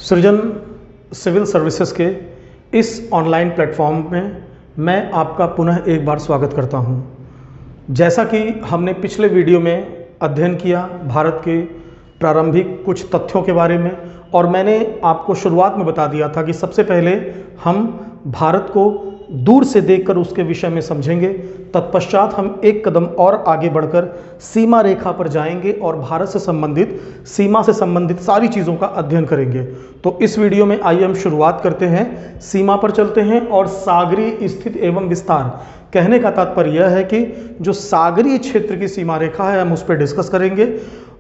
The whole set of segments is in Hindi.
सृजन सिविल सर्विसेज के इस ऑनलाइन प्लेटफॉर्म में मैं आपका पुनः एक बार स्वागत करता हूं। जैसा कि हमने पिछले वीडियो में अध्ययन किया भारत के प्रारंभिक कुछ तथ्यों के बारे में, और मैंने आपको शुरुआत में बता दिया था कि सबसे पहले हम भारत को दूर से देखकर उसके विषय में समझेंगे, तत्पश्चात हम एक कदम और आगे बढ़कर सीमा रेखा पर जाएंगे और भारत से संबंधित सीमा से संबंधित सारी चीज़ों का अध्ययन करेंगे। तो इस वीडियो में आइए हम शुरुआत करते हैं, सीमा पर चलते हैं और सागरीय स्थिति एवं विस्तार। कहने का तात्पर्य यह है कि जो सागरीय क्षेत्र की सीमा रेखा है हम उस पर डिस्कस करेंगे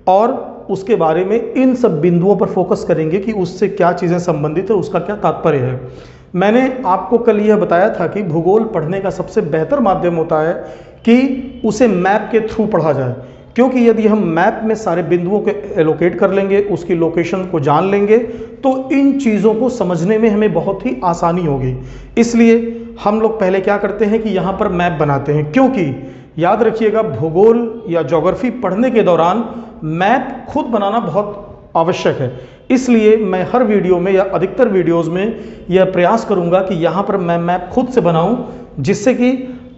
और उसके बारे में इन सब बिंदुओं पर फोकस करेंगे कि उससे क्या चीज़ें संबंधित है, उसका क्या तात्पर्य है। मैंने आपको कल यह बताया था कि भूगोल पढ़ने का सबसे बेहतर माध्यम होता है कि उसे मैप के थ्रू पढ़ा जाए, क्योंकि यदि हम मैप में सारे बिंदुओं को एलोकेट कर लेंगे, उसकी लोकेशन को जान लेंगे, तो इन चीज़ों को समझने में हमें बहुत ही आसानी होगी। इसलिए हम लोग पहले क्या करते हैं कि यहाँ पर मैप बनाते हैं, क्योंकि याद रखिएगा भूगोल या ज्योग्राफी पढ़ने के दौरान मैप खुद बनाना बहुत आवश्यक है। इसलिए मैं हर वीडियो में या अधिकतर वीडियोस में यह प्रयास करूंगा कि यहाँ पर मैं मैप खुद से बनाऊं, जिससे कि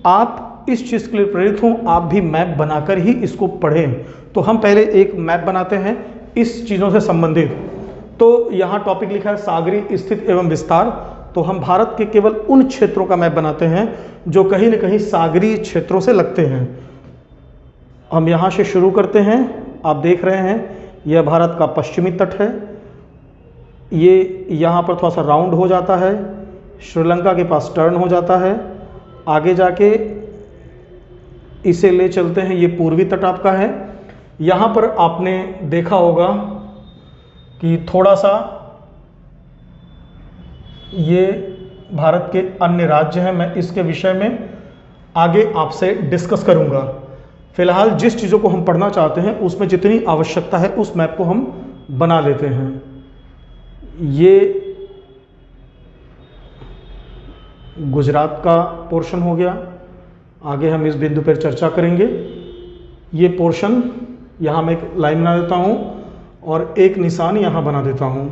आप इस चीज़ के लिए प्रेरित हों, आप भी मैप बनाकर ही इसको पढ़ें। तो हम पहले एक मैप बनाते हैं इस चीज़ों से संबंधित। तो यहाँ टॉपिक लिखा है सागरीय स्थिति एवं विस्तार। तो हम भारत के केवल उन क्षेत्रों का मैप बनाते हैं जो कहीं न कहीं सागरीय क्षेत्रों से लगते हैं। हम यहाँ से शुरू करते हैं। आप देख रहे हैं यह भारत का पश्चिमी तट है, ये यहाँ पर थोड़ा सा राउंड हो जाता है, श्रीलंका के पास टर्न हो जाता है, आगे जाके इसे ले चलते हैं, ये पूर्वी तट आपका है। यहाँ पर आपने देखा होगा कि थोड़ा सा ये भारत के अन्य राज्य हैं, मैं इसके विषय में आगे आपसे डिस्कस करूँगा। फिलहाल जिस चीज़ों को हम पढ़ना चाहते हैं उसमें जितनी आवश्यकता है उस मैप को हम बना लेते हैं। ये गुजरात का पोर्शन हो गया, आगे हम इस बिंदु पर चर्चा करेंगे। ये पोर्शन यहाँ मैं एक लाइन बना देता हूँ और एक निशान यहाँ बना देता हूँ।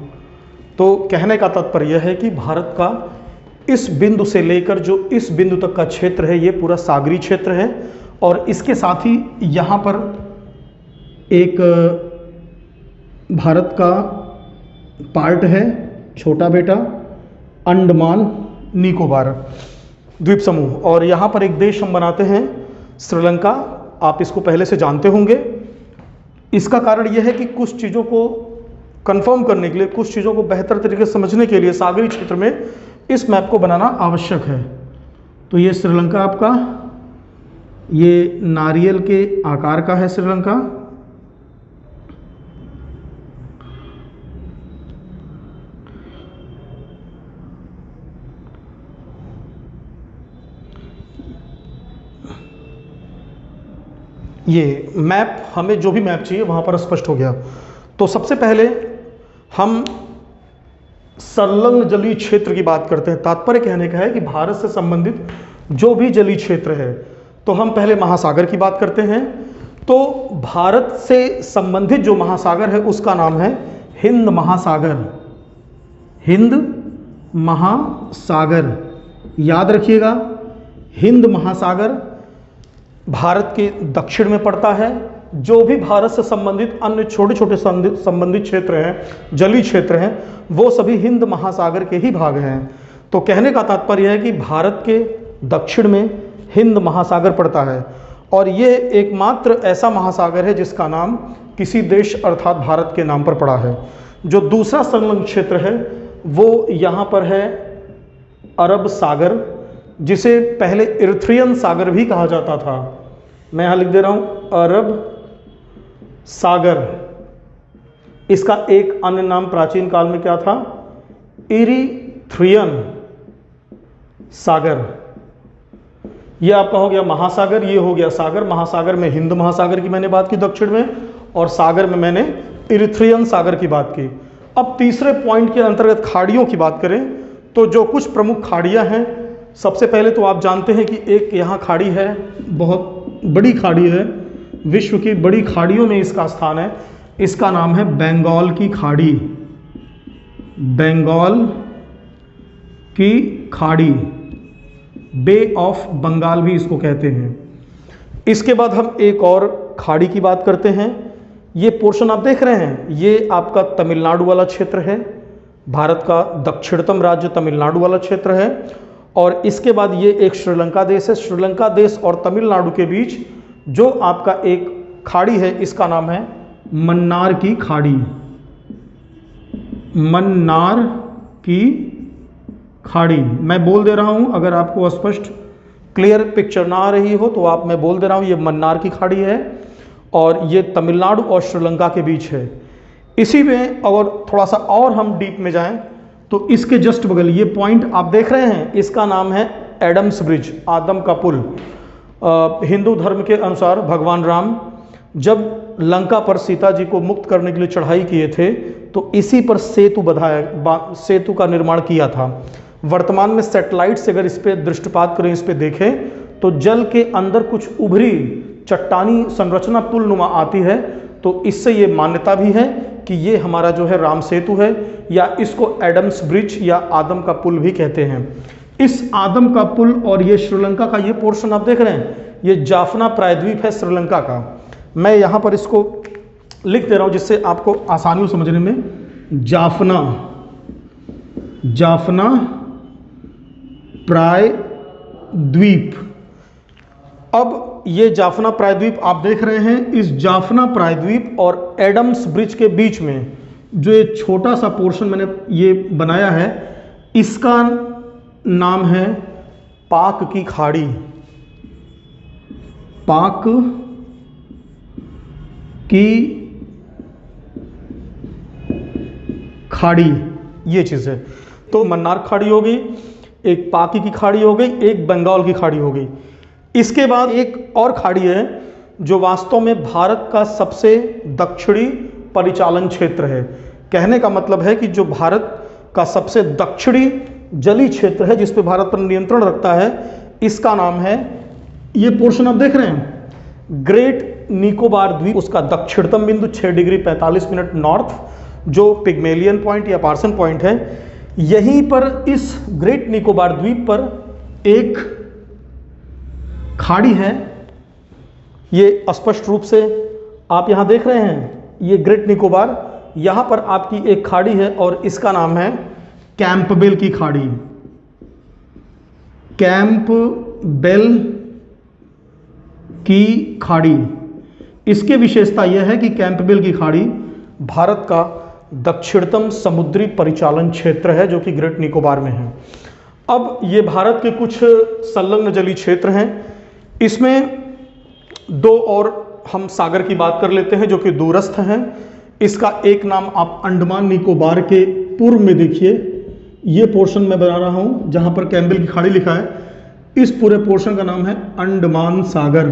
तो कहने का तात्पर्य यह है कि भारत का इस बिंदु से लेकर जो इस बिंदु तक का क्षेत्र है ये पूरा सागरीय क्षेत्र है, और इसके साथ ही यहाँ पर एक भारत का पार्ट है, छोटा बेटा, अंडमान निकोबार द्वीप समूह, और यहाँ पर एक देश हम बनाते हैं श्रीलंका। आप इसको पहले से जानते होंगे। इसका कारण यह है कि कुछ चीज़ों को कंफर्म करने के लिए, कुछ चीज़ों को बेहतर तरीके से समझने के लिए सागरीय क्षेत्र में इस मैप को बनाना आवश्यक है। तो ये श्रीलंका आपका, ये नारियल के आकार का है श्रीलंका। ये मैप, हमें जो भी मैप चाहिए वहाँ पर स्पष्ट हो गया। तो सबसे पहले हम संलग्न जलीय क्षेत्र की बात करते हैं। तात्पर्य कहने का है कि भारत से संबंधित जो भी जलीय क्षेत्र है, तो हम पहले महासागर की बात करते हैं। तो भारत से संबंधित जो महासागर है उसका नाम है हिंद महासागर। हिंद महासागर, याद रखिएगा, हिंद महासागर भारत के दक्षिण में पड़ता है। जो भी भारत से संबंधित अन्य छोटे छोटे संबंधित क्षेत्र हैं, जलीय क्षेत्र हैं, वो सभी हिंद महासागर के ही भाग हैं। तो कहने का तात्पर्य है कि भारत के दक्षिण में हिंद महासागर पड़ता है, और ये एकमात्र ऐसा महासागर है जिसका नाम किसी देश अर्थात भारत के नाम पर पड़ा है। जो दूसरा संलग्न क्षेत्र है वो यहाँ पर है अरब सागर, जिसे पहले इरिथ्रियन सागर भी कहा जाता था। मैं यहाँ लिख दे रहा हूँ अरब सागर। इसका एक अन्य नाम प्राचीन काल में क्या था? इरिथ्रियन सागर। ये आपका हो गया महासागर, ये हो गया सागर। महासागर में हिंद महासागर की मैंने बात की दक्षिण में, और सागर में मैंने इरिथ्रियन सागर की बात की। अब तीसरे पॉइंट के अंतर्गत खाड़ियों की बात करें तो जो कुछ प्रमुख खाड़ियां हैं, सबसे पहले तो आप जानते हैं कि एक यहाँ खाड़ी है, बहुत बड़ी खाड़ी है, विश्व की बड़ी खाड़ियों में इसका स्थान है। इसका नाम है बंगाल की खाड़ी। बंगाल की खाड़ी, बे ऑफ बंगाल भी इसको कहते हैं। इसके बाद हम एक और खाड़ी की बात करते हैं। ये पोर्शन आप देख रहे हैं, ये आपका तमिलनाडु वाला क्षेत्र है, भारत का दक्षिणतम राज्य तमिलनाडु वाला क्षेत्र है। और इसके बाद ये एक श्रीलंका देश है। श्रीलंका देश और तमिलनाडु के बीच जो आपका एक खाड़ी है, इसका नाम है मन्नार की खाड़ी। मन्नार की खाड़ी, मैं बोल दे रहा हूं, अगर आपको स्पष्ट क्लियर पिक्चर ना आ रही हो तो आप, मैं बोल दे रहा हूं, ये मन्नार की खाड़ी है और ये तमिलनाडु और श्रीलंका के बीच है। इसी में अगर थोड़ा सा और हम डीप में जाएं तो इसके जस्ट बगल ये पॉइंट आप देख रहे हैं, इसका नाम है एडम्स ब्रिज, आदम का पुल। हिंदू धर्म के अनुसार भगवान राम जब लंका पर सीता जी को मुक्त करने के लिए चढ़ाई किए थे तो इसी पर सेतु का निर्माण किया था। वर्तमान में सैटेलाइट से अगर इस पर दृष्टिपात करें, इस पर देखें तो जल के अंदर कुछ उभरी चट्टानी संरचना पुल नुमा आती है। तो इससे ये मान्यता भी है कि ये हमारा जो है राम सेतु है, या इसको एडम्स ब्रिज या आदम का पुल भी कहते हैं। इस आदम का पुल और ये श्रीलंका का ये पोर्शन आप देख रहे हैं, ये जाफना प्रायद्वीप है श्रीलंका का। मैं यहाँ पर इसको लिख दे रहा हूँ जिससे आपको आसानी हो समझने में। जाफना, जाफना प्रायद्वीप। अब ये जाफना प्रायद्वीप आप देख रहे हैं, इस जाफना प्रायद्वीप और एडम्स ब्रिज के बीच में जो ये छोटा सा पोर्शन मैंने ये बनाया है, इसका नाम है पाक की खाड़ी। पाक की खाड़ी, ये चीज़ है। तो मन्नार खाड़ी हो गई, एक पाकी की खाड़ी हो गई, एक बंगाल की खाड़ी हो गई। इसके बाद एक और खाड़ी है जो वास्तव में भारत का सबसे दक्षिणी परिचालन क्षेत्र है। कहने का मतलब है कि जो भारत का सबसे दक्षिणी जलीय क्षेत्र है जिस पे भारत पर नियंत्रण रखता है, इसका नाम है, ये पोर्शन आप देख रहे हैं, ग्रेट निकोबार द्वीप। उसका दक्षिणतम बिंदु 6 डिग्री 45 मिनट नॉर्थ, जो पिग्मेलियन पॉइंट या पार्सन पॉइंट है, यहीं पर इस ग्रेट निकोबार द्वीप पर एक खाड़ी है। ये स्पष्ट रूप से आप यहां देख रहे हैं, ये ग्रेट निकोबार, यहां पर आपकी एक खाड़ी है और इसका नाम है कैंपबेल की खाड़ी। कैंपबेल की खाड़ी, इसकी विशेषता यह है कि कैंपबेल की खाड़ी भारत का दक्षिणतम समुद्री परिचालन क्षेत्र है जो कि ग्रेट निकोबार में है। अब ये भारत के कुछ संलग्न जलीय क्षेत्र हैं। इसमें दो और हम सागर की बात कर लेते हैं जो कि दूरस्थ हैं। इसका एक नाम आप अंडमान निकोबार के पूर्व में देखिए, ये पोर्शन मैं बना रहा हूं जहां पर कैंपबेल की खाड़ी लिखा है, इस पूरे पोर्शन का नाम है अंडमान सागर।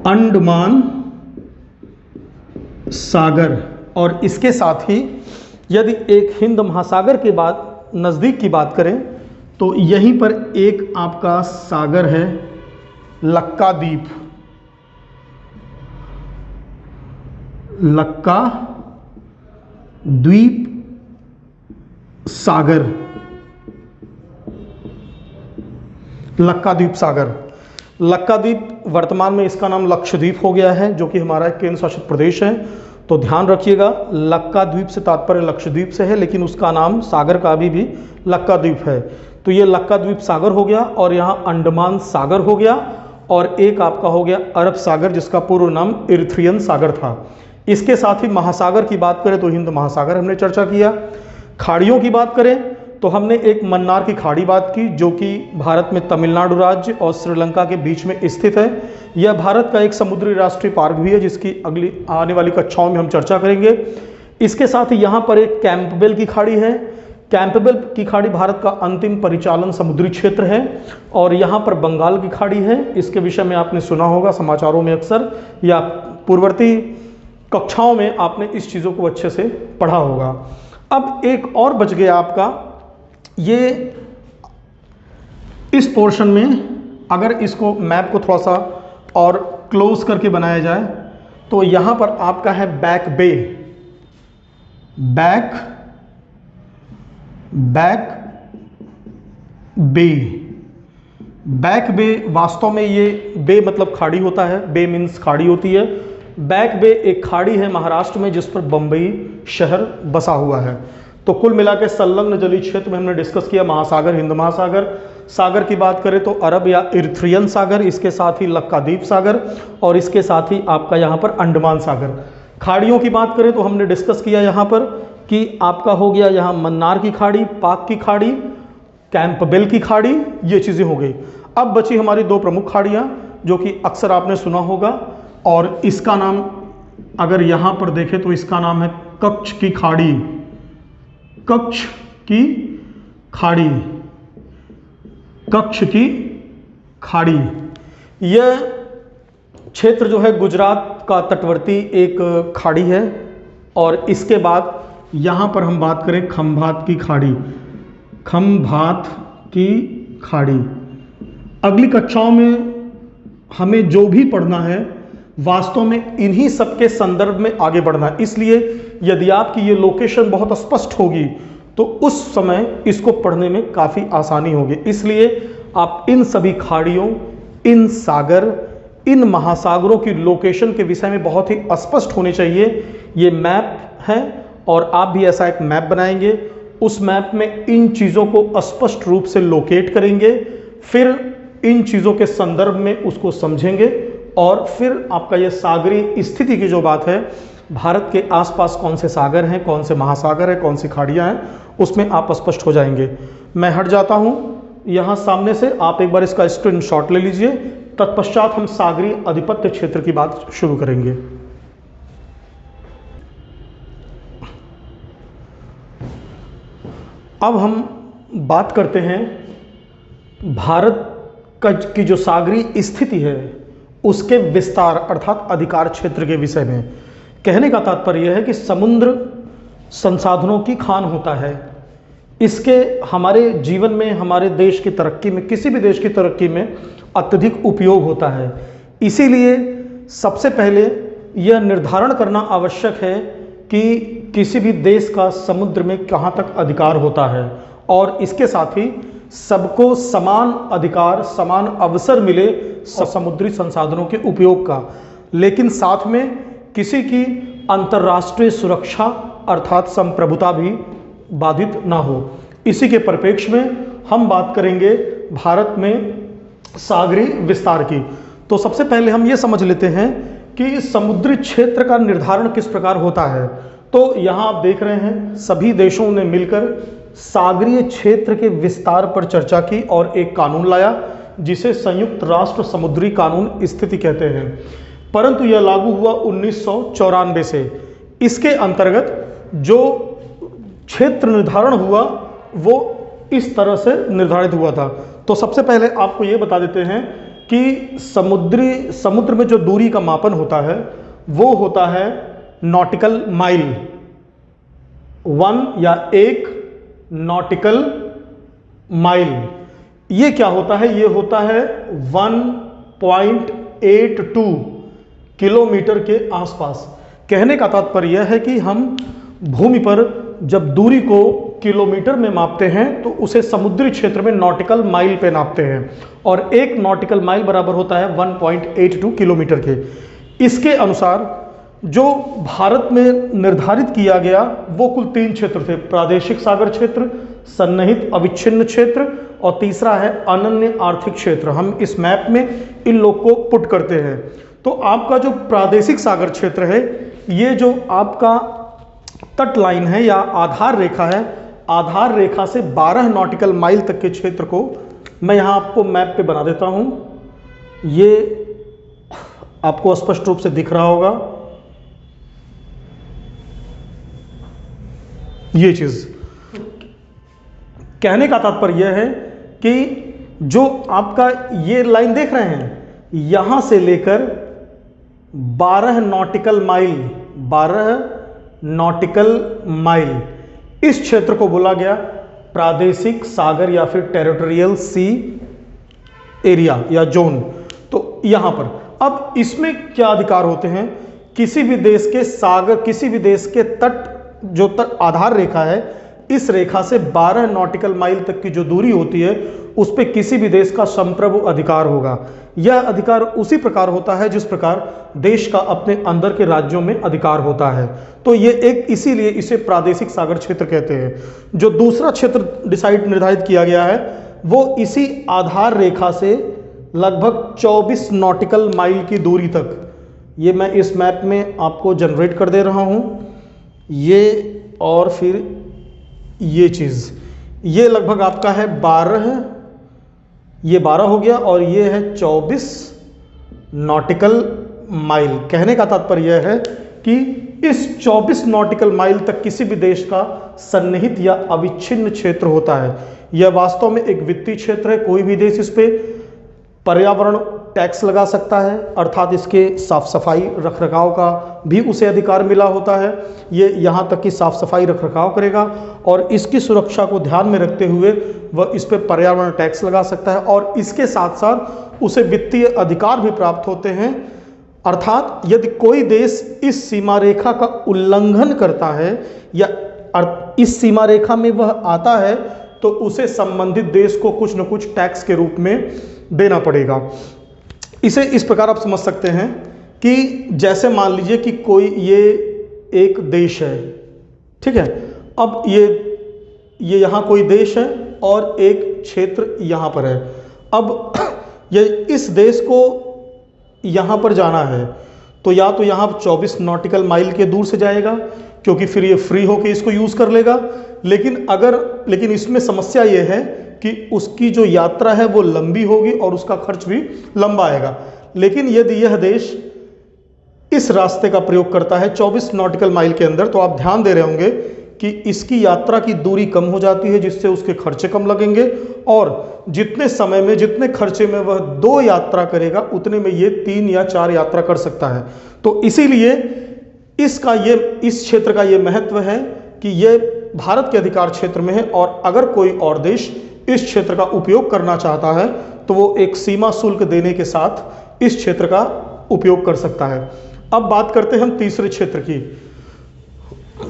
अंडमान सागर। और इसके साथ ही यदि एक हिंद महासागर के बाद नज़दीक की बात करें तो यहीं पर एक आपका सागर है, लक्काद्वीप। लक्का द्वीप सागर, लक्काद्वीप सागर। लक्काद्वीप वर्तमान में इसका नाम लक्षद्वीप हो गया है जो कि हमारा एक केंद्र शासित प्रदेश है। तो ध्यान रखिएगा, लक्काद्वीप से तात्पर्य लक्षद्वीप से है, लेकिन उसका नाम सागर का अभी भी लक्काद्वीप है। तो ये लक्काद्वीप सागर हो गया और यहाँ अंडमान सागर हो गया और एक आपका हो गया अरब सागर जिसका पूर्व नाम इरिथ्रियन सागर था। इसके साथ ही महासागर की बात करें तो हिंद महासागर हमने चर्चा किया। खाड़ियों की बात करें तो हमने एक मन्नार की खाड़ी बात की जो कि भारत में तमिलनाडु राज्य और श्रीलंका के बीच में स्थित है। यह भारत का एक समुद्री राष्ट्रीय पार्क भी है जिसकी अगली आने वाली कक्षाओं में हम चर्चा करेंगे। इसके साथ ही यहाँ पर एक कैंपबेल की खाड़ी है। कैंपबेल की खाड़ी भारत का अंतिम परिचालन समुद्री क्षेत्र है और यहाँ पर बंगाल की खाड़ी है। इसके विषय में आपने सुना होगा समाचारों में अक्सर, या पूर्ववर्ती कक्षाओं में आपने इस चीज़ों को अच्छे से पढ़ा होगा। अब एक और बच गया आपका, ये इस पोर्शन में अगर इसको मैप को थोड़ा सा और क्लोज करके बनाया जाए तो यहाँ पर आपका है बैक बे। बैक बैक बे। बैक बे वास्तव में ये बे मतलब खाड़ी होता है, बे मीन्स खाड़ी होती है। बैक बे एक खाड़ी है महाराष्ट्र में जिस पर बंबई शहर बसा हुआ है। तो कुल मिला के संलग्न जलीय क्षेत्र में हमने डिस्कस किया महासागर, हिंद महासागर। सागर की बात करें तो अरब या इरिथ्रियन सागर, इसके साथ ही लक्काद्वीप सागर और इसके साथ ही आपका यहाँ पर अंडमान सागर। खाड़ियों की बात करें तो हमने डिस्कस किया यहाँ पर कि आपका हो गया यहाँ मन्नार की खाड़ी, पाक की खाड़ी, कैंपबेल की खाड़ी, ये चीज़ें हो गई। अब बची हमारी दो प्रमुख खाड़ियाँ जो कि अक्सर आपने सुना होगा, और इसका नाम अगर यहाँ पर देखें तो इसका नाम है कच्छ की खाड़ी। कच्छ की खाड़ी, कच्छ की खाड़ी। यह क्षेत्र जो है गुजरात का तटवर्ती एक खाड़ी है। और इसके बाद यहाँ पर हम बात करें खंभात की खाड़ी, खंभात की खाड़ी। अगली कक्षाओं में हमें जो भी पढ़ना है वास्तव में इन्हीं सब के संदर्भ में आगे बढ़ना है। इसलिए यदि आपकी ये लोकेशन बहुत स्पष्ट होगी तो उस समय इसको पढ़ने में काफ़ी आसानी होगी। इसलिए आप इन सभी खाड़ियों, इन सागर, इन महासागरों की लोकेशन के विषय में बहुत ही स्पष्ट होने चाहिए। ये मैप है और आप भी ऐसा एक मैप बनाएंगे। उस मैप में इन चीज़ों को स्पष्ट रूप से लोकेट करेंगे, फिर इन चीज़ों के संदर्भ में उसको समझेंगे और फिर आपका ये सागरीय स्थिति की जो बात है, भारत के आसपास कौन से सागर हैं, कौन से महासागर हैं, कौन सी खाड़ियाँ हैं, उसमें आप स्पष्ट हो जाएंगे। मैं हट जाता हूँ यहाँ सामने से, आप एक बार इसका स्क्रीनशॉट ले लीजिए। तत्पश्चात हम सागरीय आधिपत्य क्षेत्र की बात शुरू करेंगे। अब हम बात करते हैं भारत की जो सागरीय स्थिति है उसके विस्तार अर्थात अधिकार क्षेत्र के विषय में। कहने का तात्पर्य यह है कि समुद्र संसाधनों की खान होता है। इसके हमारे जीवन में, हमारे देश की तरक्की में, किसी भी देश की तरक्की में अत्यधिक उपयोग होता है। इसीलिए सबसे पहले यह निर्धारण करना आवश्यक है कि किसी भी देश का समुद्र में कहाँ तक अधिकार होता है और इसके साथ ही सबको समान अधिकार, समान अवसर मिले समुद्री संसाधनों के उपयोग का, लेकिन साथ में किसी की अंतर्राष्ट्रीय सुरक्षा अर्थात संप्रभुता भी बाधित ना हो। इसी के परिप्रेक्ष्य में हम बात करेंगे भारत में सागरीय विस्तार की। तो सबसे पहले हम ये समझ लेते हैं कि समुद्री क्षेत्र का निर्धारण किस प्रकार होता है। तो यहाँ आप देख रहे हैं सभी देशों ने मिलकर सागरीय क्षेत्र के विस्तार पर चर्चा की और एक कानून लाया जिसे संयुक्त राष्ट्र समुद्री कानून स्थिति कहते हैं, परंतु यह लागू हुआ 1994 से। इसके अंतर्गत जो क्षेत्र निर्धारण हुआ वो इस तरह से निर्धारित हुआ था। तो सबसे पहले आपको ये बता देते हैं कि समुद्र में जो दूरी का मापन होता है वो होता है नॉटिकल माइल, 1 या 1 नॉटिकल माइल। ये क्या होता है? ये होता है 1.82 किलोमीटर के आसपास। कहने का तात्पर्य यह है कि हम भूमि पर जब दूरी को किलोमीटर में मापते हैं तो उसे समुद्री क्षेत्र में नॉटिकल माइल पे नापते हैं और 1 नॉटिकल माइल बराबर होता है 1.82 किलोमीटर के। इसके अनुसार जो भारत में निर्धारित किया गया वो कुल 3 क्षेत्र थे: प्रादेशिक सागर क्षेत्र, सन्निहित अविच्छिन्न क्षेत्र और तीसरा है अनन्य आर्थिक क्षेत्र। हम इस मैप में इन लोग को पुट करते हैं। तो आपका जो प्रादेशिक सागर क्षेत्र है, ये जो आपका तट लाइन है या आधार रेखा है, आधार रेखा से 12 नॉटिकल माइल तक के क्षेत्र को मैं यहाँ आपको मैप पे बना देता हूँ। ये आपको स्पष्ट रूप से दिख रहा होगा ये चीज। कहने का तात्पर्य यह है कि जो आपका ये लाइन देख रहे हैं, यहां से लेकर 12 नॉटिकल माइल इस क्षेत्र को बोला गया प्रादेशिक सागर या फिर टेरिटोरियल सी एरिया या जोन। तो यहां पर अब इसमें क्या अधिकार होते हैं? किसी भी देश के सागर, किसी भी देश के तट, जो तट आधार रेखा है, इस रेखा से 12 नॉटिकल माइल तक की जो दूरी होती है उस पे किसी भी देश का संप्रभु अधिकार होगा। यह अधिकार उसी प्रकार होता है जिस प्रकार देश का अपने अंदर के राज्यों में अधिकार होता है। तो ये एक, इसीलिए इसे प्रादेशिक सागर क्षेत्र कहते हैं। जो दूसरा क्षेत्र निर्धारित किया गया है वो इसी आधार रेखा से लगभग 24 नॉटिकल माइल की दूरी तक, ये मैं इस मैप में आपको जनरेट कर दे रहा हूँ, ये और फिर ये चीज़, ये लगभग आपका है 12, ये 12 हो गया और ये है 24 नॉटिकल माइल। कहने का तात्पर्य यह है कि इस 24 नॉटिकल माइल तक किसी भी देश का सन्निहित या अविच्छिन्न क्षेत्र होता है। यह वास्तव में एक वित्तीय क्षेत्र है। कोई भी देश इस पे पर्यावरण टैक्स लगा सकता है, अर्थात इसके साफ सफाई रखरखाव का भी उसे अधिकार मिला होता है। ये यहाँ तक कि साफ सफाई रखरखाव करेगा और इसकी सुरक्षा को ध्यान में रखते हुए वह इस पे पर्यावरण टैक्स लगा सकता है और इसके साथ साथ उसे वित्तीय अधिकार भी प्राप्त होते हैं। अर्थात यदि कोई देश इस सीमा रेखा का उल्लंघन करता है या इस सीमा रेखा में वह आता है तो उसे संबंधित देश को कुछ न कुछ टैक्स के रूप में देना पड़ेगा। इसे इस प्रकार आप समझ सकते हैं कि जैसे मान लीजिए कि कोई ये एक देश है, ठीक है, अब ये यहाँ कोई देश है और एक क्षेत्र यहाँ पर है। अब ये इस देश को यहाँ पर जाना है तो या तो यहाँ 24 नॉटिकल माइल के दूर से जाएगा क्योंकि फिर ये फ्री होके इसको यूज़ कर लेगा। लेकिन इसमें समस्या ये है कि उसकी जो यात्रा है वो लंबी होगी और उसका खर्च भी लंबा आएगा। लेकिन यदि यह देश इस रास्ते का प्रयोग करता है 24 नॉटिकल माइल के अंदर, तो आप ध्यान दे रहे होंगे कि इसकी यात्रा की दूरी कम हो जाती है जिससे उसके खर्चे कम लगेंगे और जितने समय में, जितने खर्चे में वह 2 यात्रा करेगा उतने में ये 3 या 4 यात्रा कर सकता है। तो इसीलिए इस क्षेत्र का ये महत्व है कि ये भारत के अधिकार क्षेत्र में है और अगर कोई और देश इस क्षेत्र का उपयोग करना चाहता है तो वो एक सीमा शुल्क देने के साथ इस क्षेत्र का उपयोग कर सकता है। अब बात करते हैं हम तीसरे क्षेत्र की।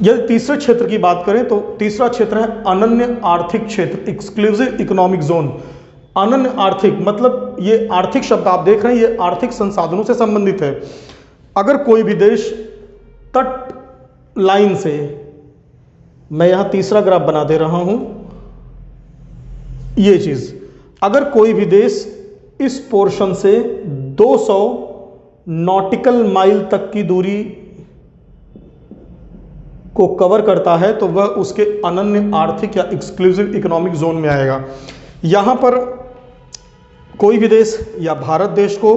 यदि तीसरे क्षेत्र की बात करें तो तीसरा क्षेत्र है अनन्य आर्थिक क्षेत्र, एक्सक्लूसिव इकोनॉमिक जोन। अनन्य आर्थिक मतलब ये आर्थिक शब्द आप देख रहे हैं, ये आर्थिक संसाधनों से संबंधित है। अगर कोई भी देश तट लाइन से, मैं यहां तीसरा ग्राफ बना दे रहा हूं, ये चीज, अगर कोई भी देश इस पोर्शन से 200 नॉटिकल माइल तक की दूरी को कवर करता है तो वह उसके अनन्य आर्थिक या एक्सक्लूसिव इकोनॉमिक जोन में आएगा। यहां पर कोई भी देश या भारत देश को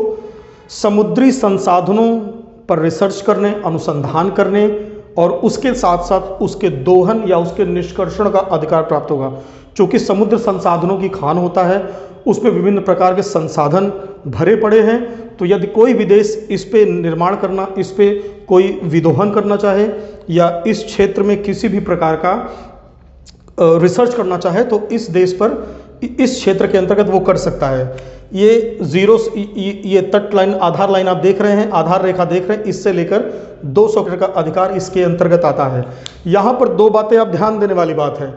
समुद्री संसाधनों पर रिसर्च करने, अनुसंधान करने और उसके साथ साथ उसके दोहन या उसके निष्कर्षण का अधिकार प्राप्त होगा। चूंकि समुद्र संसाधनों की खान होता है, उसमें विभिन्न प्रकार के संसाधन भरे पड़े हैं, तो यदि कोई भी देश इस पे निर्माण करना, इस पे कोई विदोहन करना चाहे या इस क्षेत्र में किसी भी प्रकार का रिसर्च करना चाहे तो इस देश पर, इस क्षेत्र के अंतर्गत वो कर सकता है। ये तट लाइन, आधार लाइन आप देख रहे हैं, आधार रेखा देख रहे हैं, इससे लेकर 200 मीटर का अधिकार इसके अंतर्गत आता है। यहाँ पर 2 बातें आप ध्यान देने वाली बात है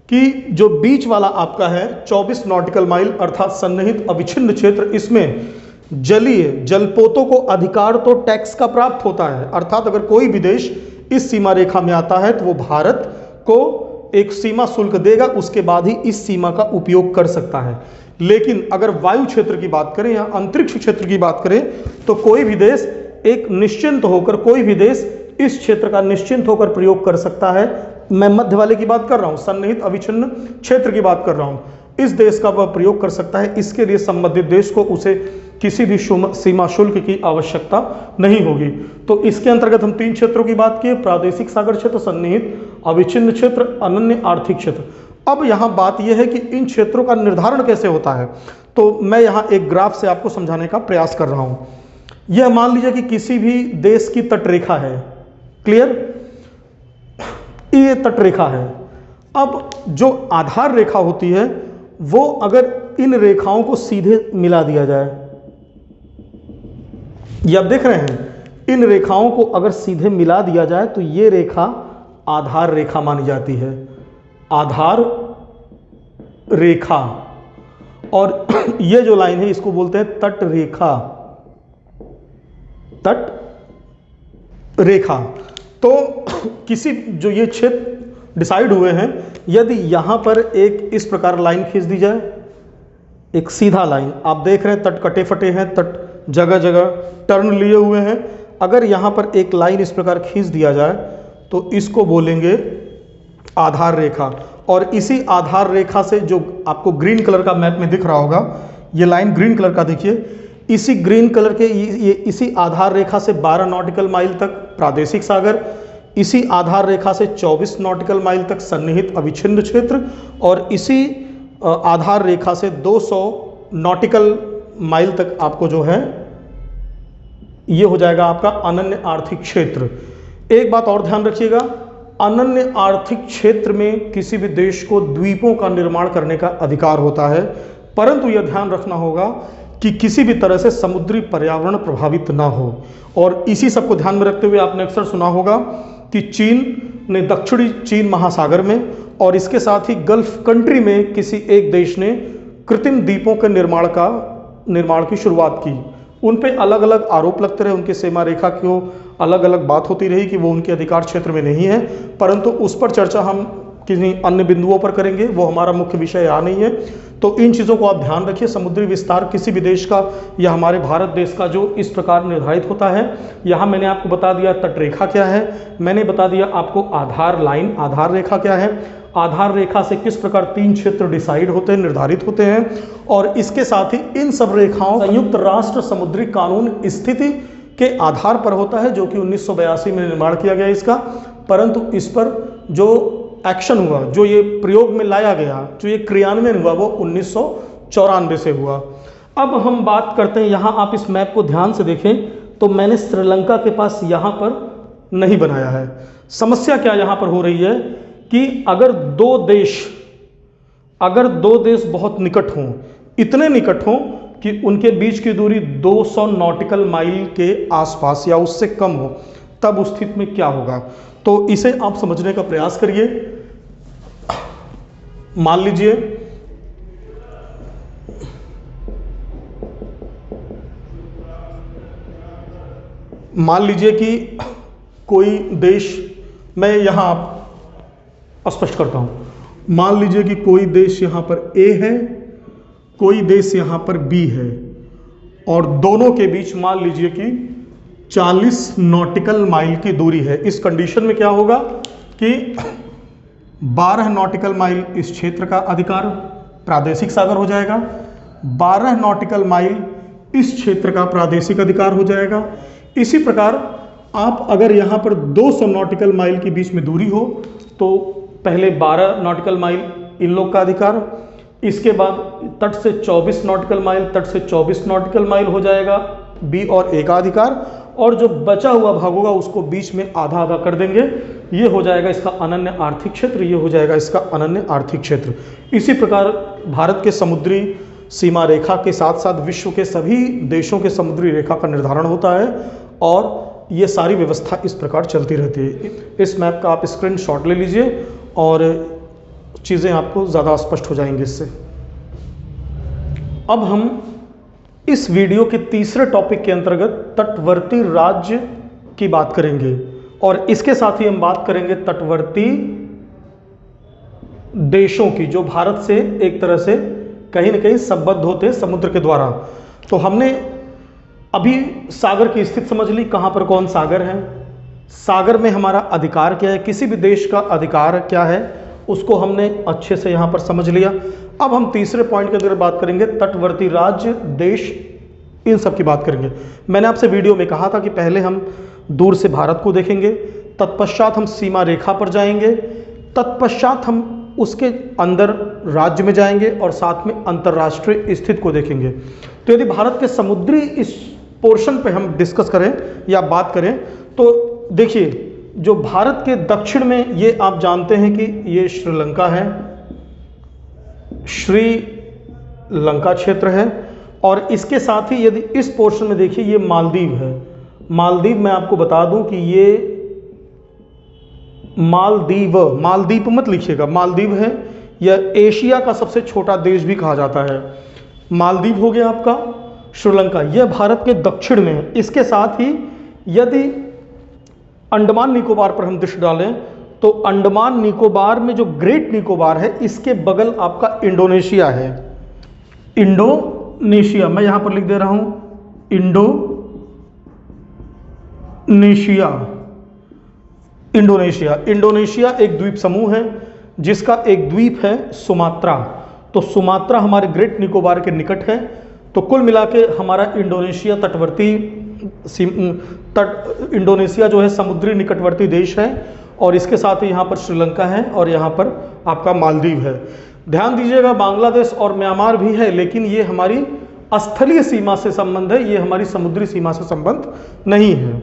कि जो बीच वाला आपका है 24 नॉटिकल माइल अर्थात सन्निहित अविच्छिन्न क्षेत्र, इसमें जलीय जलपोतों को अधिकार तो टैक्स का प्राप्त होता है। अर्थात अगर कोई भी देश इस सीमा रेखा में आता है तो वो भारत को एक सीमा शुल्क देगा, उसके बाद ही इस सीमा का उपयोग कर सकता है। लेकिन अगर वायु क्षेत्र की बात करें या अंतरिक्ष क्षेत्र की बात करें तो कोई भी देश एक निश्चिंत होकर, कोई भी देश इस क्षेत्र का निश्चिंत होकर प्रयोग कर सकता है। मैं मध्य वाले की बात कर रहा हूं, सन्निहित अविच्छिन्न क्षेत्र की बात कर रहा हूं। इस देश का वह प्रयोग कर सकता है। इसके लिए संबंधित देश को उसे किसी भी सीमा शुल्क की आवश्यकता नहीं होगी। तो इसके अंतर्गत हम 3 क्षेत्रों की बात की, प्रादेशिक सागर क्षेत्र, सन्निहित अविच्छिन्न क्षेत्र, अनन्य आर्थिक क्षेत्र। अब यहाँ बात यह है कि इन क्षेत्रों का निर्धारण कैसे होता है, तो मैं यहाँ एक ग्राफ से आपको समझाने का प्रयास कर रहा हूँ। यह मान लीजिए कि किसी भी देश की तटरेखा है, क्लियर, ये तटरेखा है। अब जो आधार रेखा होती है वो अगर इन रेखाओं को सीधे मिला दिया जाए, ये आप देख रहे हैं, इन रेखाओं को अगर सीधे मिला दिया जाए तो ये रेखा आधार रेखा मानी जाती है। आधार रेखा, और ये जो लाइन है इसको बोलते हैं तट रेखा, तट रेखा। तो किसी जो ये क्षेत्र डिसाइड हुए हैं, यदि यहां पर एक इस प्रकार लाइन खींच दी जाए, एक सीधा लाइन, आप देख रहे हैं तट कटे फटे हैं, तट जगह जगह टर्न लिए हुए हैं, अगर यहां पर एक लाइन इस प्रकार खींच दिया जाए तो इसको बोलेंगे आधार रेखा। और इसी आधार रेखा से, जो आपको ग्रीन कलर का मैप में दिख रहा होगा, ये लाइन ग्रीन कलर का देखिए, इसी ग्रीन कलर के ये इसी आधार रेखा से 12 नॉटिकल माइल तक प्रादेशिक सागर, इसी आधार रेखा से 24 नॉटिकल माइल तक सन्निहित अविच्छिन्न क्षेत्र, और इसी आधार रेखा से 200 नॉटिकल माइल तक आपको जो है ये हो जाएगा आपका अनन्य आर्थिक क्षेत्र। एक बात और ध्यान रखिएगा, अनन्य आर्थिक क्षेत्र में किसी भी देश को द्वीपों का निर्माण करने का अधिकार होता है, परंतु यह ध्यान रखना होगा कि किसी भी तरह से समुद्री पर्यावरण प्रभावित ना हो। और इसी सब को ध्यान में रखते हुए आपने अक्सर सुना होगा कि चीन ने दक्षिणी चीन महासागर में और इसके साथ ही गल्फ कंट्री में किसी एक देश ने कृत्रिम द्वीपों के निर्माण की शुरुआत की। उन पे अलग अलग आरोप लगते रहे, उनकी सीमा रेखा की अलग अलग बात होती रही कि वो उनके अधिकार क्षेत्र में नहीं है, परंतु उस पर चर्चा हम किसी अन्य बिंदुओं पर करेंगे, वो हमारा मुख्य विषय यहाँ नहीं है। तो इन चीज़ों को आप ध्यान रखिए। समुद्री विस्तार किसी भी देश का या हमारे भारत देश का जो इस प्रकार निर्धारित होता है, यहाँ मैंने आपको बता दिया तटरेखा क्या है, मैंने बता दिया आपको आधार लाइन, आधार रेखा क्या है, आधार रेखा से किस प्रकार 3 क्षेत्र डिसाइड होते हैं, निर्धारित होते हैं, और इसके साथ ही इन सब रेखाओं संयुक्त राष्ट्र समुद्री कानून स्थिति के आधार पर होता है, जो कि 1982 में निर्माण किया गया इसका, परंतु इस पर जो एक्शन हुआ, जो ये प्रयोग में लाया गया, जो ये क्रियान्वयन हुआ, वो 1994 से हुआ। अब हम बात करते हैं, यहाँ आप इस मैप को ध्यान से देखें तो मैंने श्रीलंका के पास यहाँ पर नहीं बनाया है। समस्या क्या यहाँ पर हो रही है कि अगर दो देश बहुत निकट हों, इतने निकट हों कि उनके बीच की दूरी 200 नॉटिकल माइल के आसपास या उससे कम हो, तब उस स्थिति में क्या होगा, तो इसे आप समझने का प्रयास करिए। मान लीजिए कि कोई देश, मैं यहां स्पष्ट करता हूं, मान लीजिए कि कोई देश यहां पर ए है, कोई देश यहां पर बी है, और दोनों के बीच मान लीजिए कि 40 नॉटिकल माइल की दूरी है। इस कंडीशन में क्या होगा कि 12 नॉटिकल माइल इस क्षेत्र का अधिकार प्रादेशिक सागर हो जाएगा, 12 नॉटिकल माइल इस क्षेत्र का प्रादेशिक अधिकार हो जाएगा। इसी प्रकार आप अगर यहाँ पर 200 नॉटिकल माइल के बीच में दूरी हो तो पहले 12 नॉटिकल माइल इन लोग का अधिकार, इसके बाद तट से 24 नॉटिकल माइल, तट से 24 नॉटिकल माइल हो जाएगा बी और ए का अधिकार, और जो बचा हुआ भाग होगा उसको बीच में आधा आधा कर देंगे, ये हो जाएगा इसका अनन्य आर्थिक क्षेत्र, ये हो जाएगा इसका अनन्य आर्थिक क्षेत्र। इसी प्रकार भारत के समुद्री सीमा रेखा के साथ साथ विश्व के सभी देशों के समुद्री रेखा का निर्धारण होता है, और ये सारी व्यवस्था इस प्रकार चलती रहती है। इस मैप का आप स्क्रीनशॉट ले लीजिए और चीज़ें आपको ज़्यादा स्पष्ट हो जाएंगी इससे। अब हम इस वीडियो के तीसरे टॉपिक के अंतर्गत तटवर्ती राज्य की बात करेंगे, और इसके साथ ही हम बात करेंगे तटवर्ती देशों की, जो भारत से एक तरह से कहीं न कहीं संबद्ध होते हैं समुद्र के द्वारा। तो हमने अभी सागर की स्थिति समझ ली, कहां पर कौन सागर है, सागर में हमारा अधिकार क्या है, किसी भी देश का अधिकार क्या है, उसको हमने अच्छे से यहां पर समझ लिया। अब हम तीसरे पॉइंट के अंदर बात करेंगे तटवर्ती राज्य, देश, इन सब की बात करेंगे। मैंने आपसे वीडियो में कहा था कि पहले हम दूर से भारत को देखेंगे, तत्पश्चात हम सीमा रेखा पर जाएंगे, तत्पश्चात हम उसके अंदर राज्य में जाएंगे, और साथ में अंतर्राष्ट्रीय स्थिति को देखेंगे। तो यदि भारत के समुद्री इस पोर्शन पे हम डिस्कस करें या बात करें, तो देखिए जो भारत के दक्षिण में, ये आप जानते हैं कि ये श्रीलंका है, श्रीलंका क्षेत्र है, और इसके साथ ही यदि इस पोर्शन में देखिए ये मालदीव है। मालदीव मैं आपको बता दूं कि ये मालदीव, मालदीव मत लिखिएगा, मालदीव है, यह एशिया का सबसे छोटा देश भी कहा जाता है। मालदीव हो गया आपका। श्रीलंका, यह भारत के दक्षिण में है। इसके साथ ही यदि अंडमान निकोबार पर हम दृष्टि डालें तो अंडमान निकोबार में जो ग्रेट निकोबार है, इसके बगल आपका इंडोनेशिया है। इंडोनेशिया, मैं यहां पर लिख दे रहा हूं इंडोनेशिया। इंडोनेशिया, इंडोनेशिया एक द्वीप समूह है जिसका एक द्वीप है सुमात्रा। तो सुमात्रा हमारे ग्रेट निकोबार के निकट है। तो कुल मिला के हमारा इंडोनेशिया तटवर्ती इंडोनेशिया जो है समुद्री निकटवर्ती देश है, और इसके साथ ही यहाँ पर श्रीलंका है और यहाँ पर आपका मालदीव है। ध्यान दीजिएगा, बांग्लादेश और म्यांमार भी है, लेकिन ये हमारी स्थलीय सीमा से संबंध है, ये हमारी समुद्री सीमा से संबंध नहीं है।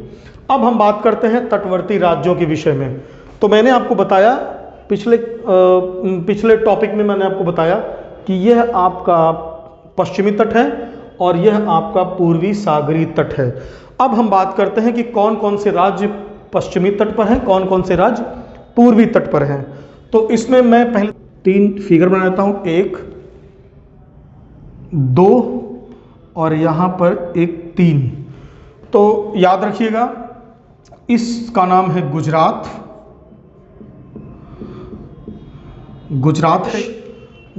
अब हम बात करते हैं तटवर्ती राज्यों के विषय में। तो मैंने आपको बताया पिछले टॉपिक में मैंने आपको बताया कि यह आपका पश्चिमी तट है और यह आपका पूर्वी सागरीय तट है। अब हम बात करते हैं कि कौन कौन से राज्य पश्चिमी तट पर हैं, कौन कौन से राज्य पूर्वी तट पर हैं। तो इसमें मैं पहले 3 फिगर बना लेता हूं, 1 2 और यहां पर एक 3। तो याद रखिएगा, इसका नाम है गुजरात, गुजरात है।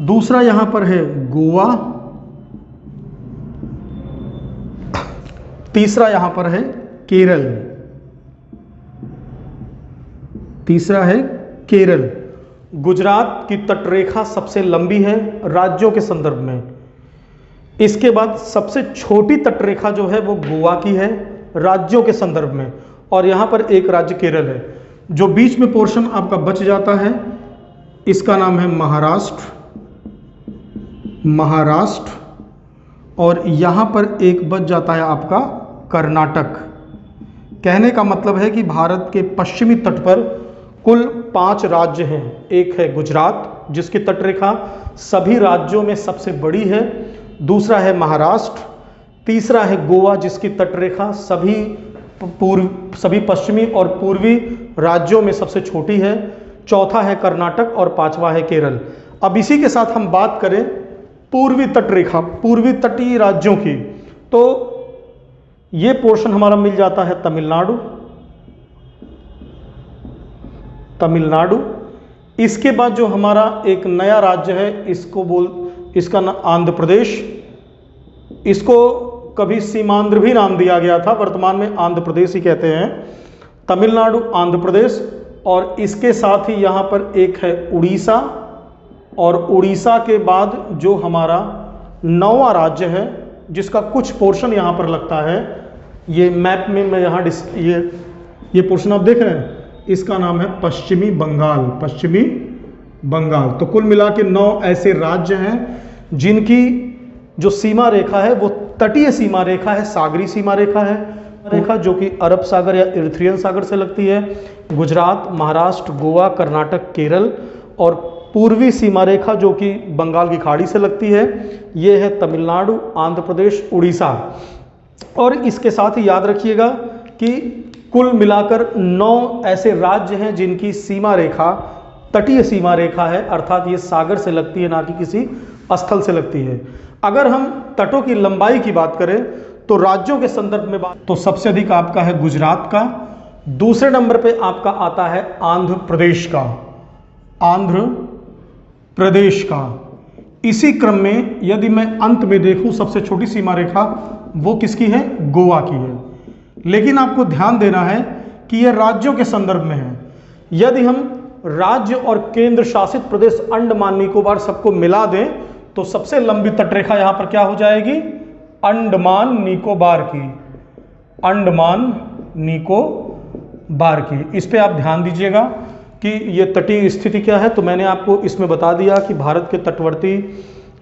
दूसरा यहां पर है गोवा, तीसरा यहां पर है केरल, तीसरा है केरल। गुजरात की तटरेखा सबसे लंबी है राज्यों के संदर्भ में। इसके बाद सबसे छोटी तटरेखा जो है वो गोवा की है राज्यों के संदर्भ में, और यहां पर एक राज्य केरल है। जो बीच में पोर्शन आपका बच जाता है इसका नाम है महाराष्ट्र, महाराष्ट्र, और यहां पर एक बच जाता है आपका कर्नाटक। कहने का मतलब है कि भारत के पश्चिमी तट पर कुल 5 राज्य हैं। एक है गुजरात जिसकी तटरेखा सभी राज्यों में सबसे बड़ी है, दूसरा है महाराष्ट्र, तीसरा है गोवा जिसकी तटरेखा सभी पश्चिमी और पूर्वी राज्यों में सबसे छोटी है, चौथा है कर्नाटक और पांचवा है केरल। अब इसी के साथ हम बात करें पूर्वी तटरेखा, पूर्वी तटीय राज्यों की, तो ये पोर्शन हमारा मिल जाता है तमिलनाडु, तमिलनाडु। इसके बाद जो हमारा एक नया राज्य है इसका नाम आंध्र प्रदेश। इसको कभी सीमांध्र भी नाम दिया गया था, वर्तमान में आंध्र प्रदेश ही कहते हैं। तमिलनाडु, आंध्र प्रदेश, और इसके साथ ही यहाँ पर एक है उड़ीसा, और उड़ीसा के बाद जो हमारा 9वां राज्य है जिसका कुछ पोर्शन यहाँ पर लगता है, ये मैप में मैं यहाँ ये पोर्शन आप देख रहे हैं, इसका नाम है पश्चिमी बंगाल, पश्चिमी बंगाल। तो कुल मिला के 9 ऐसे राज्य हैं जिनकी जो सीमा रेखा है वो तटीय सीमा रेखा है, सागरी सीमा रेखा है, रेखा जो कि अरब सागर या इरिथ्रियन सागर से लगती है। गुजरात, महाराष्ट्र, गोवा, कर्नाटक, केरल, और पूर्वी सीमा रेखा जो कि बंगाल की खाड़ी से लगती है, ये है तमिलनाडु, आंध्र प्रदेश, उड़ीसा। और इसके साथ ही याद रखिएगा कि कुल मिलाकर 9 ऐसे राज्य हैं जिनकी सीमा रेखा तटीय सीमा रेखा है, अर्थात ये सागर से लगती है, ना कि किसी स्थल से लगती है। अगर हम तटों की लंबाई की बात करें तो राज्यों के संदर्भ में बात, तो सबसे अधिक आपका है गुजरात का, दूसरे नंबर पे आपका आता है आंध्र प्रदेश का, आंध्र प्रदेश का। इसी क्रम में यदि मैं अंत में देखूं सबसे छोटी सीमा रेखा वो किसकी है, गोवा की है। लेकिन आपको ध्यान देना है कि यह राज्यों के संदर्भ में है। यदि हम राज्य और केंद्र शासित प्रदेश अंडमान निकोबार सबको मिला दें तो सबसे लंबी तटरेखा यहां पर क्या हो जाएगी, अंडमान निकोबार की, अंडमान निकोबार की। इस पे आप ध्यान दीजिएगा कि ये तटीय स्थिति क्या है। तो मैंने आपको इसमें बता दिया कि भारत के तटवर्ती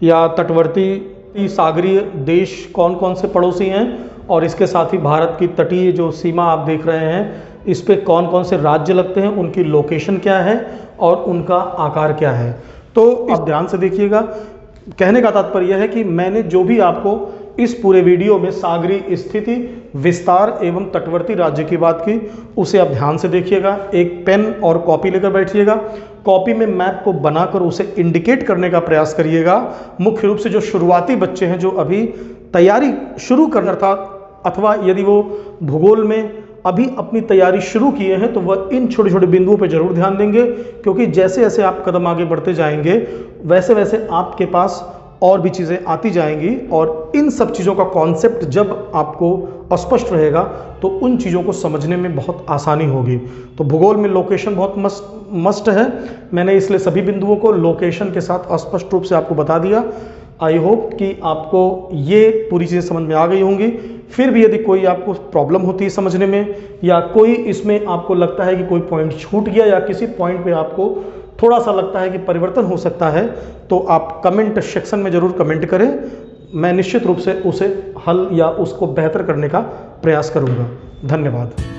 या तटवर्ती सागरीय देश कौन कौन से पड़ोसी हैं, और इसके साथ ही भारत की तटीय जो सीमा आप देख रहे हैं इस पे कौन कौन से राज्य लगते हैं, उनकी लोकेशन क्या है और उनका आकार क्या है। तो आप ध्यान से देखिएगा। कहने का तात्पर्य यह है कि मैंने जो भी आपको इस पूरे वीडियो में सागरीय स्थिति, विस्तार एवं तटवर्ती राज्य की बात की, उसे आप ध्यान से देखिएगा। एक पेन और कॉपी लेकर बैठिएगा। कॉपी में मैप को बनाकर उसे इंडिकेट करने का प्रयास करिएगा। मुख्य रूप से जो शुरुआती बच्चे हैं, जो अभी तैयारी शुरू करना था, अथवा यदि वो भूगोल में अभी अपनी तैयारी शुरू किए हैं, तो वह इन छोटे छोटे बिंदुओं पर जरूर ध्यान देंगे, क्योंकि जैसे जैसे आप कदम आगे बढ़ते जाएंगे वैसे वैसे आपके पास और भी चीज़ें आती जाएंगी, और इन सब चीज़ों का कॉन्सेप्ट जब आपको स्पष्ट रहेगा तो उन चीज़ों को समझने में बहुत आसानी होगी। तो भूगोल में लोकेशन बहुत मस्ट है। मैंने इसलिए सभी बिंदुओं को लोकेशन के साथ स्पष्ट रूप से आपको बता दिया। आई होप कि आपको ये पूरी चीज़ें समझ में आ गई होंगी। फिर भी यदि कोई आपको प्रॉब्लम होती है समझने में, या कोई इसमें आपको लगता है कि कोई पॉइंट छूट गया, या किसी पॉइंट पे आपको थोड़ा सा लगता है कि परिवर्तन हो सकता है, तो आप कमेंट सेक्शन में ज़रूर कमेंट करें। मैं निश्चित रूप से उसे हल या उसको बेहतर करने का प्रयास करूँगा। धन्यवाद।